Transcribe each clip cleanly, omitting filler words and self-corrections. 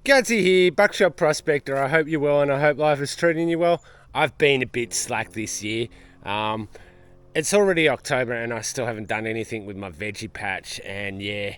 Gadsy here, Buckshot Prospector. I hope you're well and I hope life is treating you well. I've been a bit slack this year. It's already October and I still haven't done anything with my veggie patch, and yeah,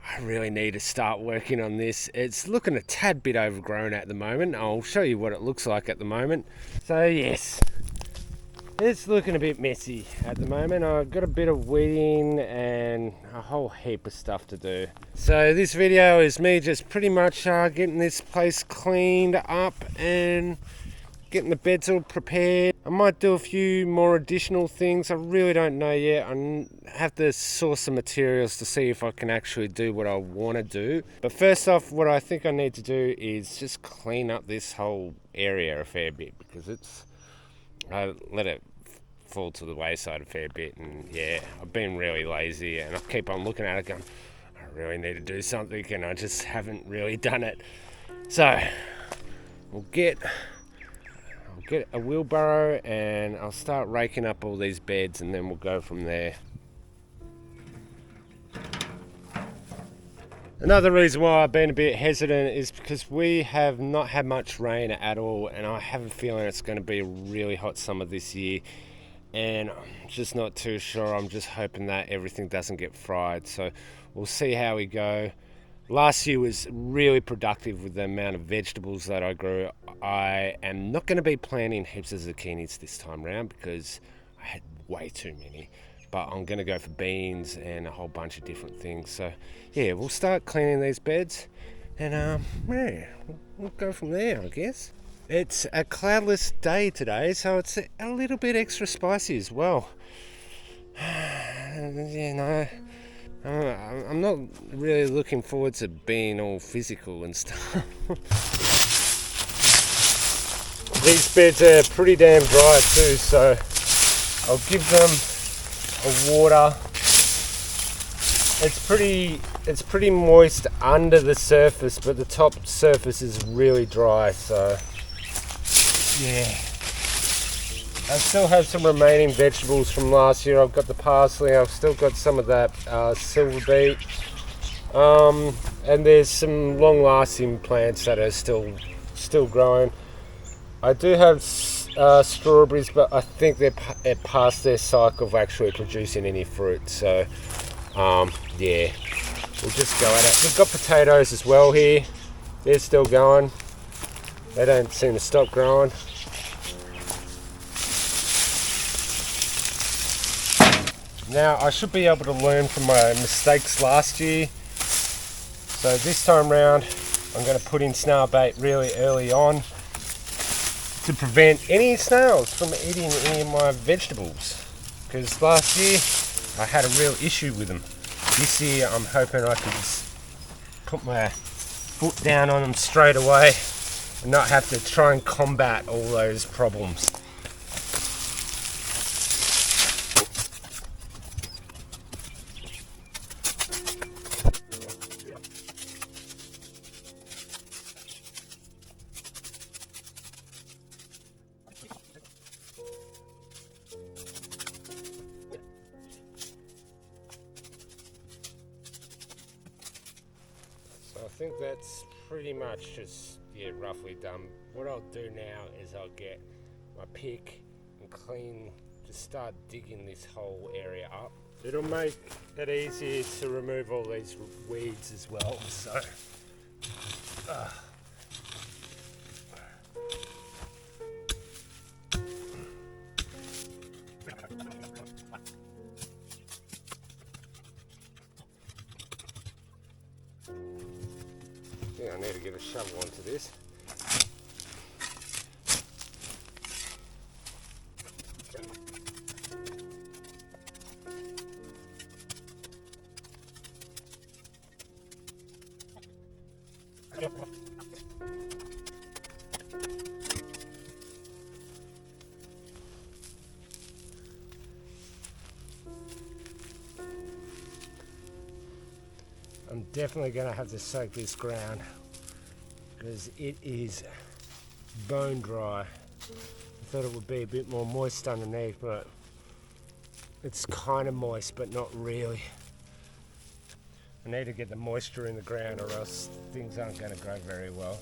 I really need to start working on this. It's looking a tad bit overgrown at the moment. I'll show you what it looks like at the moment. So yes, it's looking a bit messy at the moment. I've got a bit of weeding and a whole heap of stuff to do. So this video is me just pretty much getting this place cleaned up and getting the beds all prepared. I might do a few more additional things. I really don't know yet. I have to source some materials to see if I can actually do what I want to do. But first off, what I think I need to do is just clean up this whole area a fair bit, because I let it fall to the wayside a fair bit, and yeah, I've been really lazy and I keep on looking at it going, I really need to do something, and I just haven't really done it. So I'll get a wheelbarrow and I'll start raking up all these beds, and then we'll go from there. Another reason why I've been a bit hesitant is because we have not had much rain at all, and I have a feeling it's going to be a really hot summer this year, and I'm just not too sure. I'm just hoping that everything doesn't get fried, so we'll see how we go. Last year was really productive with the amount of vegetables that I grew. I am not going to be planting heaps of zucchinis this time around because I had way too many. But I'm going to go for beans and a whole bunch of different things. So yeah, we'll start cleaning these beds, and yeah, we'll go from there, I guess. It's a cloudless day today, so it's a little bit extra spicy as well. You know, I'm not really looking forward to being all physical and stuff. These beds are pretty damn dry too, so I'll give them a water. It's pretty moist under the surface, but the top surface is really dry, so yeah. I still have some remaining vegetables from last year. I've got the parsley, I've still got some of that silver beet, and there's some long-lasting plants that are still growing. I do have strawberries, but I think they're past their cycle of actually producing any fruit, so yeah, we'll just go at it. We've got potatoes as well here. They're still going. They don't seem to stop growing. Now, I should be able to learn from my mistakes last year. So this time round, I'm going to put in snail bait really early on to prevent any snails from eating any of my vegetables. Because last year, I had a real issue with them. This year, I'm hoping I can just put my foot down on them straight away and not have to try and combat all those problems. I think that's pretty much just, yeah, roughly done. What I'll do now is I'll get my pick and just start digging this whole area up. It'll make it easier to remove all these weeds as well, so I need to get a shovel onto this. I'm definitely going to have to soak this ground because it is bone dry. I thought it would be a bit more moist underneath, but it's kind of moist, but not really. I need to get the moisture in the ground or else things aren't going to grow very well.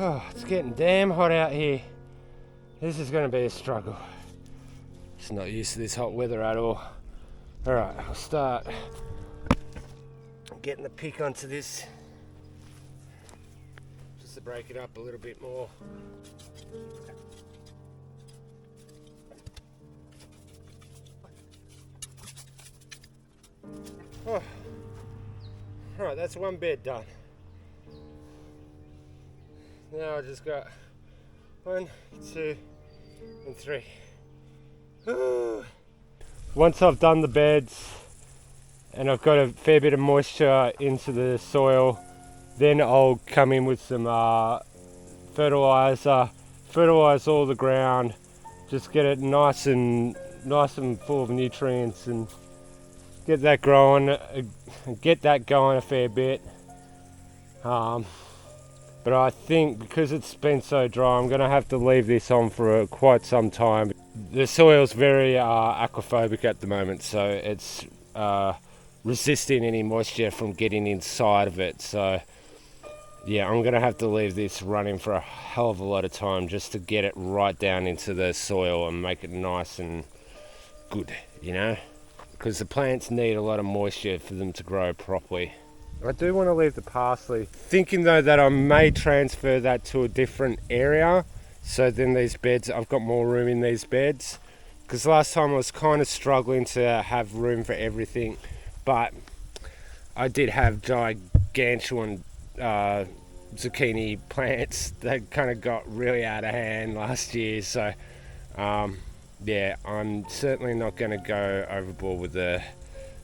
Oh, it's getting damn hot out here. This is going to be a struggle. Just not used to this hot weather at all. Alright, I'll start getting the pick onto this just to break it up a little bit more. Oh. Alright, that's one bed done. Now I just got 1, 2, and 3. Once I've done the beds and I've got a fair bit of moisture into the soil, then I'll come in with some fertilizer, fertilize all the ground, just get it nice and full of nutrients and get that growing, get that going a fair bit. But I think because it's been so dry, I'm going to have to leave this on for quite some time. The soil's very aquaphobic at the moment, so it's resisting any moisture from getting inside of it. So yeah, I'm going to have to leave this running for a hell of a lot of time just to get it right down into the soil and make it nice and good, you know, because the plants need a lot of moisture for them to grow properly. I do want to leave the parsley, thinking though that I may transfer that to a different area, so then these beds, I've got more room in these beds, because last time I was kind of struggling to have room for everything, but I did have gigantuan zucchini plants that kind of got really out of hand last year, so yeah, I'm certainly not going to go overboard with the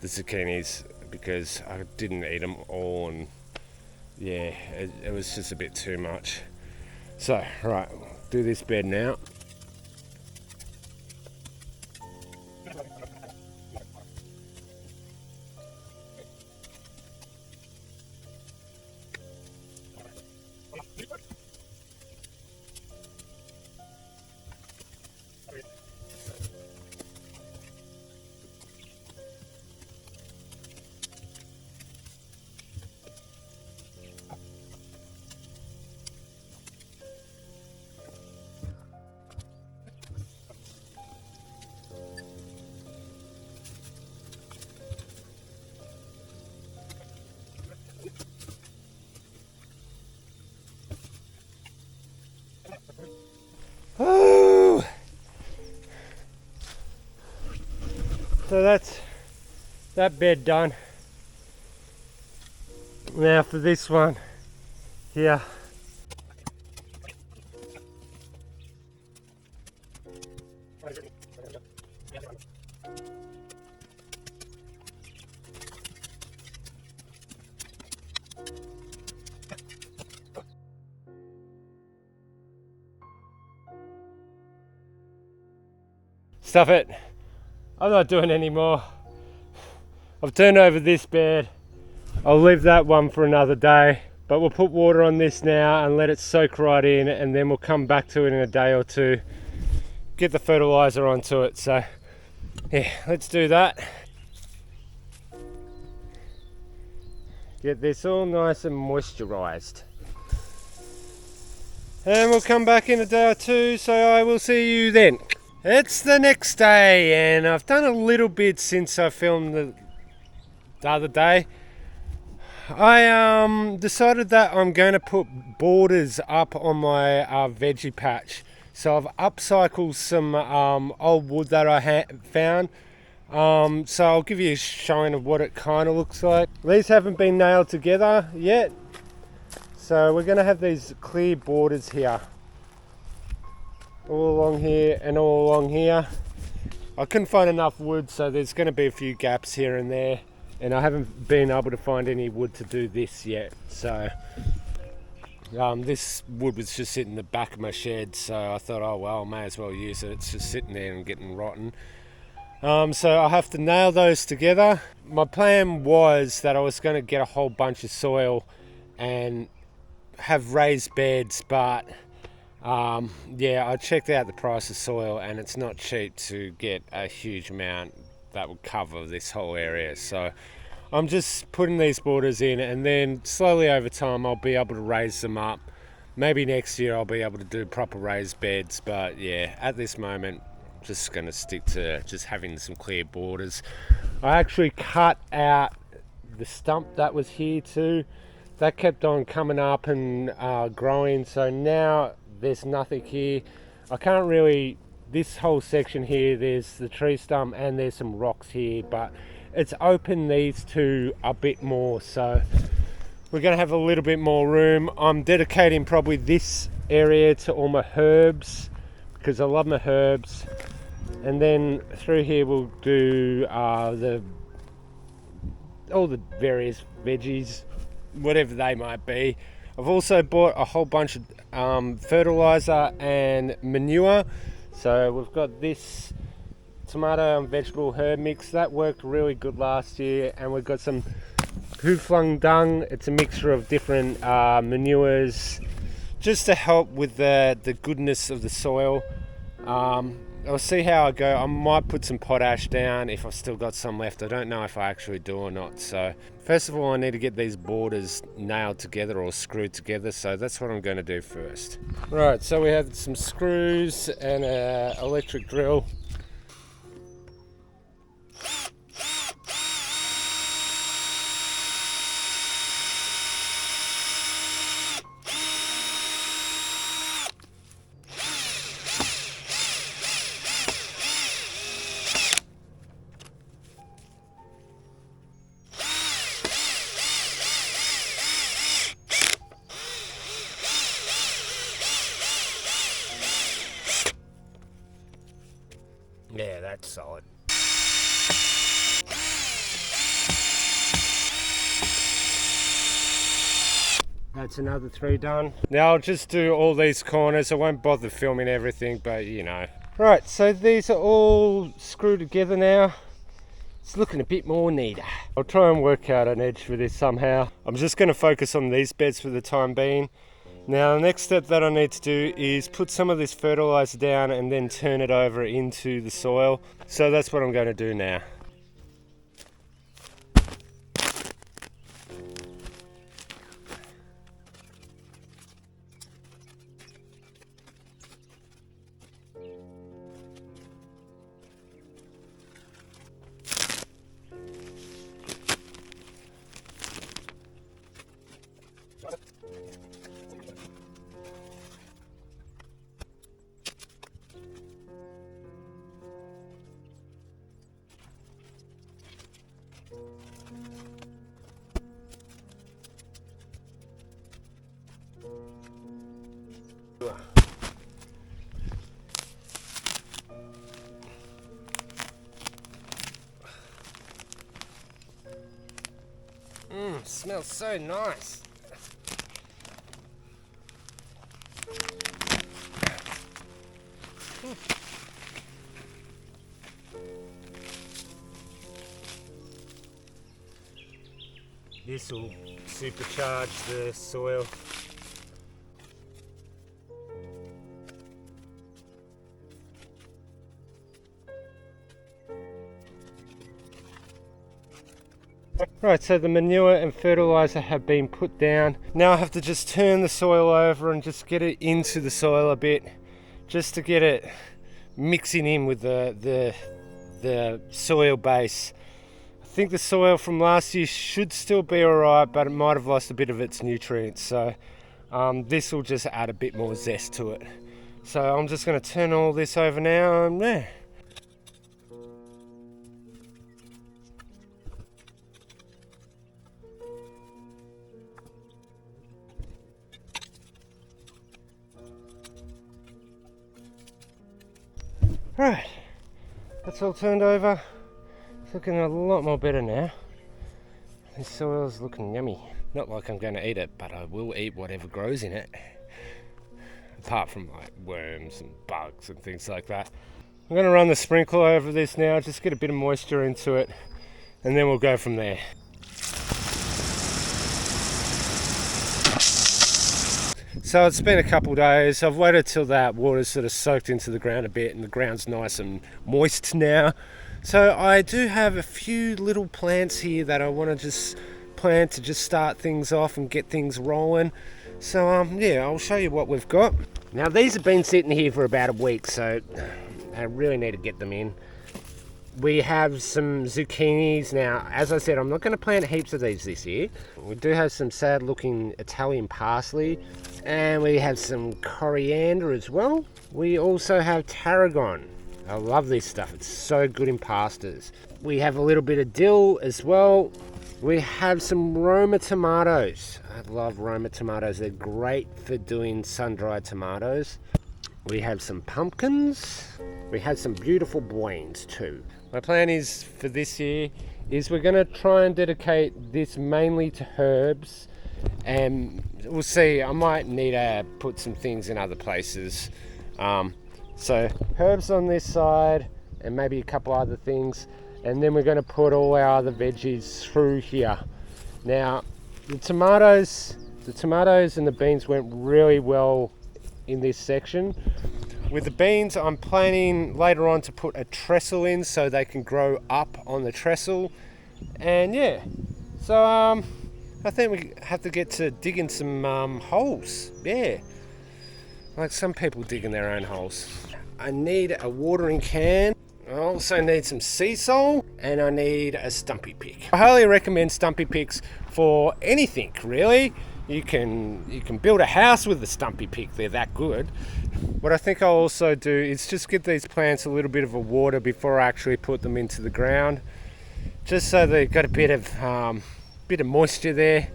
zucchinis, because I didn't eat them all, and yeah, it was just a bit too much. So, right, do this bed now. Oh! So that's that bed done. Now for this one here. Stuff it. I'm not doing any more. I've turned over this bed. I'll leave that one for another day, but we'll put water on this now and let it soak right in, and then we'll come back to it in a day or two, get the fertilizer onto it. So yeah, let's do that. Get this all nice and moisturized. And we'll come back in a day or two, so I will see you then. It's the next day, and I've done a little bit since I filmed the other day. I decided that I'm going to put borders up on my veggie patch. So I've upcycled some old wood that I found. So I'll give you a showing of what it kind of looks like. These haven't been nailed together yet, so we're going to have these clear borders here, all along here and all along here. I couldn't find enough wood, so there's going to be a few gaps here and there, and I haven't been able to find any wood to do this yet. So This wood was just sitting in the back of my shed, so I thought, oh well, I may as well use it. It's just sitting there and getting rotten. So I'll have to nail those together. My plan was that I was going to get a whole bunch of soil and have raised beds, but yeah, I checked out the price of soil and it's not cheap to get a huge amount that would cover this whole area. So I'm just putting these borders in, and then slowly over time I'll be able to raise them up. Maybe next year I'll be able to do proper raised beds, but yeah, at this moment I'm just going to stick to just having some clear borders. I actually cut out the stump that was here too. That kept on coming up and growing, so now there's nothing here. I can't really, this whole section here, there's the tree stump and there's some rocks here, but it's opened these two a bit more, so we're going to have a little bit more room. I'm dedicating probably this area to all my herbs because I love my herbs, and then through here we'll do all the various veggies, whatever they might be. I've also bought a whole bunch of fertilizer and manure. So we've got this tomato and vegetable herb mix that worked really good last year, and we've got some flung dung. It's a mixture of different manures just to help with the goodness of the soil. I'll see how I go. I might put some potash down if I've still got some left. I don't know if I actually do or not. So first of all, I need to get these borders nailed together or screwed together. So that's what I'm going to do first. Right, so we have some screws and an electric drill. Yeah, that's solid. That's another 3 done. Now I'll just do all these corners. I won't bother filming everything, but you know. Right, so these are all screwed together now. It's looking a bit more neater. I'll try and work out an edge for this somehow. I'm just going to focus on these beds for the time being. Now the next step that I need to do is put some of this fertilizer down and then turn it over into the soil. So that's what I'm going to do now. Smells so nice. This will supercharge the soil. Right, so the manure and fertilizer have been put down. Now I have to just turn the soil over and just get it into the soil a bit, just to get it mixing in with the soil base. I think the soil from last year should still be alright, but it might have lost a bit of its nutrients, so this will just add a bit more zest to it. So I'm just going to turn all this over now, and yeah. Right, that's all turned over. It's looking a lot more better now. This soil's looking yummy. Not like I'm going to eat it, but I will eat whatever grows in it. Apart from like worms and bugs and things like that. I'm going to run the sprinkler over this now, just get a bit of moisture into it, and then we'll go from there. So it's been a couple days. I've waited till that water's sort of soaked into the ground a bit and the ground's nice and moist now. So I do have a few little plants here that I want to just plant to just start things off and get things rolling. So yeah, I'll show you what we've got. Now these have been sitting here for about a week, so I really need to get them in. We have some zucchinis. Now, as I said, I'm not going to plant heaps of these this year. We do have some sad looking Italian parsley, and we have some coriander as well. We also have tarragon. I love this stuff, it's so good in pastas. We have a little bit of dill as well. We have some Roma tomatoes. I love Roma tomatoes, they're great for doing sun-dried tomatoes. We have some pumpkins. We have some beautiful beans too. My plan is for this year is we're going to try and dedicate this mainly to herbs, and we'll see, I might need to put some things in other places. So herbs on this side and maybe a couple other things, and then we're going to put all our other veggies through here. Now the tomatoes and the beans went really well in this section. With the beans, I'm planning later on to put a trestle in so they can grow up on the trestle. And yeah, so I think we have to get to digging some holes. Yeah, like some people digging their own holes. I need a watering can. I also need some sea salt, and I need a stumpy pick. I highly recommend stumpy picks for anything really. You can build a house with the stumpy pick, they're that good. What I think I'll also do is just give these plants a little bit of a water before I actually put them into the ground, just so they've got a bit of moisture there.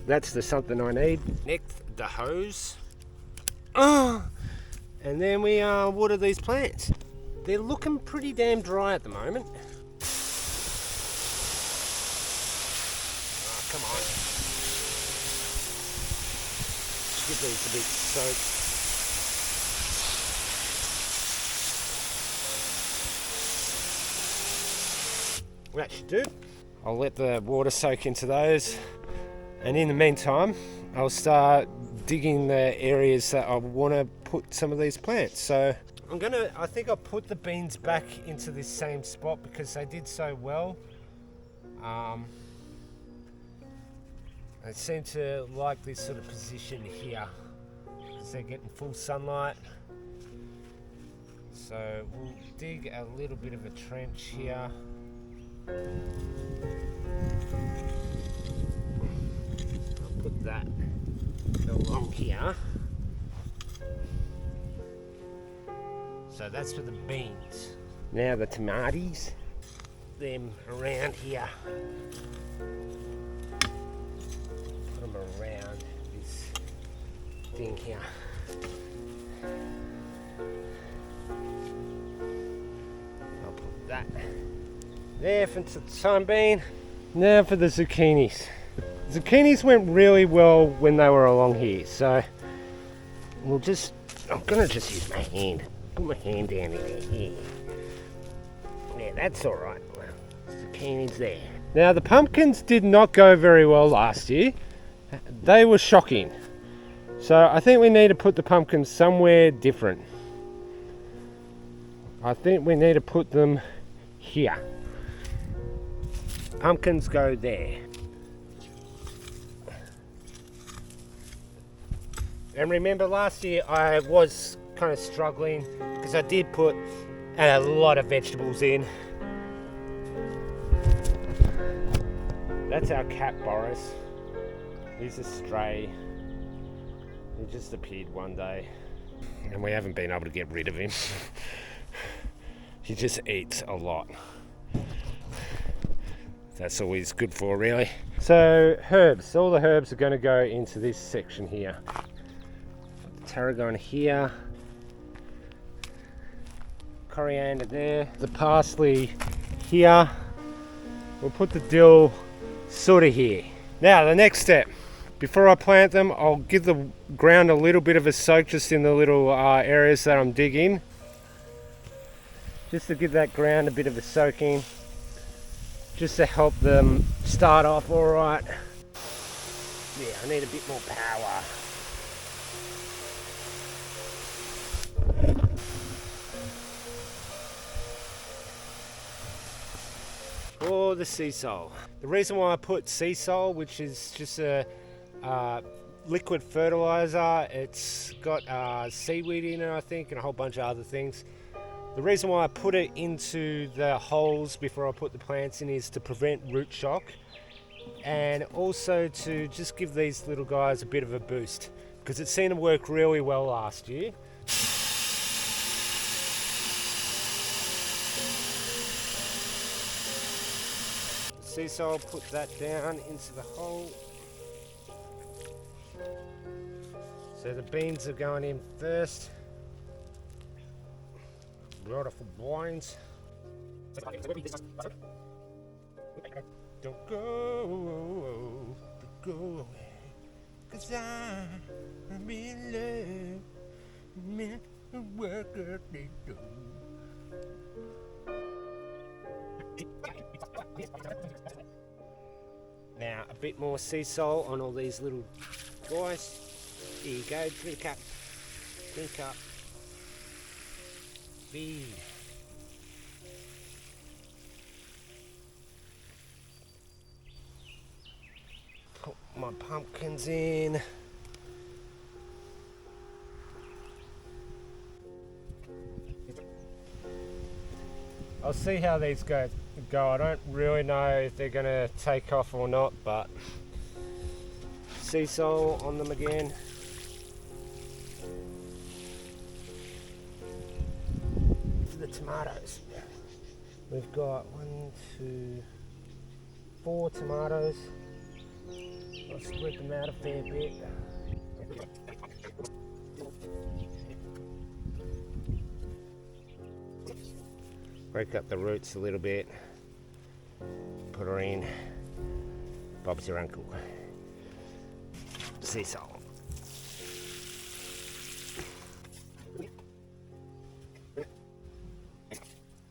That's the something I need. Next, the hose. And then we water these plants. They're looking pretty damn dry at the moment. Oh, come on. Get these a bit soaked. That should do. I'll let the water soak into those, and in the meantime I'll start digging the areas that I want to put some of these plants. So I think I'll put the beans back into this same spot because they did so well. They seem to like this sort of position here because they're getting full sunlight. So we'll dig a little bit of a trench here. I'll put that along here. So that's for the beans. Now the tomatoes, them around here. Put them around this thing here. I'll put that there for the time being. Now for the zucchinis. Zucchinis went really well when they were along here, so I'm gonna just use my hand. Put my hand down in here. Yeah, that's all right. Well, zucchini's there. Now the pumpkins did not go very well last year. They were shocking. So I think we need to put the pumpkins somewhere different. I think we need to put them here. Pumpkins go there. And remember last year I was kind of struggling because I did put a lot of vegetables in. That's our cat Boris. He's a stray. He just appeared one day and we haven't been able to get rid of him. He just eats a lot. That's all he's good for, really. So herbs, all the herbs are going to go into this section here. Put the tarragon here, coriander there, the parsley here. We'll put the dill sort of here. Now the next step, before I plant them, I'll give the ground a little bit of a soak just in the little areas that I'm digging. Just to give that ground a bit of a soaking, just to help them start off all right. Yeah, I need a bit more power. For the sea salt. The reason why I put sea salt, which is just a liquid fertilizer, it's got seaweed in it, I think, and a whole bunch of other things. The reason why I put it into the holes before I put the plants in is to prevent root shock, and also to just give these little guys a bit of a boost, because it seemed to work really well last year. Sea salt, put that down into the hole. So the beans are going in first. Beautiful beans. Don't go away, 'cause I'm in love. Meant to work that they do. Now a bit more sea salt on all these little guys. Here you go, drink up, feed. Put my pumpkins in. I'll see how these go. I don't really know if they're going to take off or not, but sea salt on them again. For the tomatoes, we've got 1, 2, 4 tomatoes. I'll spread them out a fair bit. Break up the roots a little bit. Put her in. Bob's your uncle. Sea salt.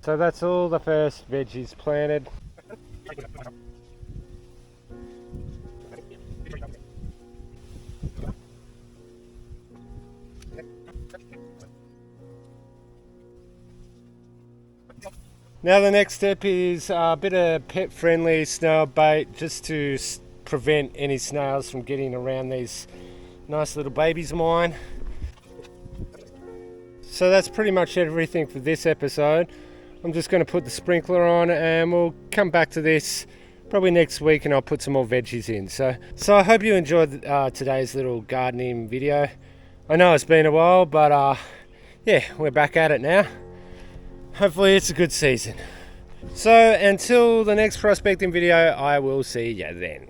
So that's all the first veggies planted. Now the next step is a bit of pet-friendly snail bait, just to prevent any snails from getting around these nice little babies of mine. So that's pretty much everything for this episode. I'm just going to put the sprinkler on and we'll come back to this probably next week, and I'll put some more veggies in. So I hope you enjoyed today's little gardening video. I know it's been a while, but yeah, we're back at it now. Hopefully it's a good season. So until the next prospecting video, I will see you then.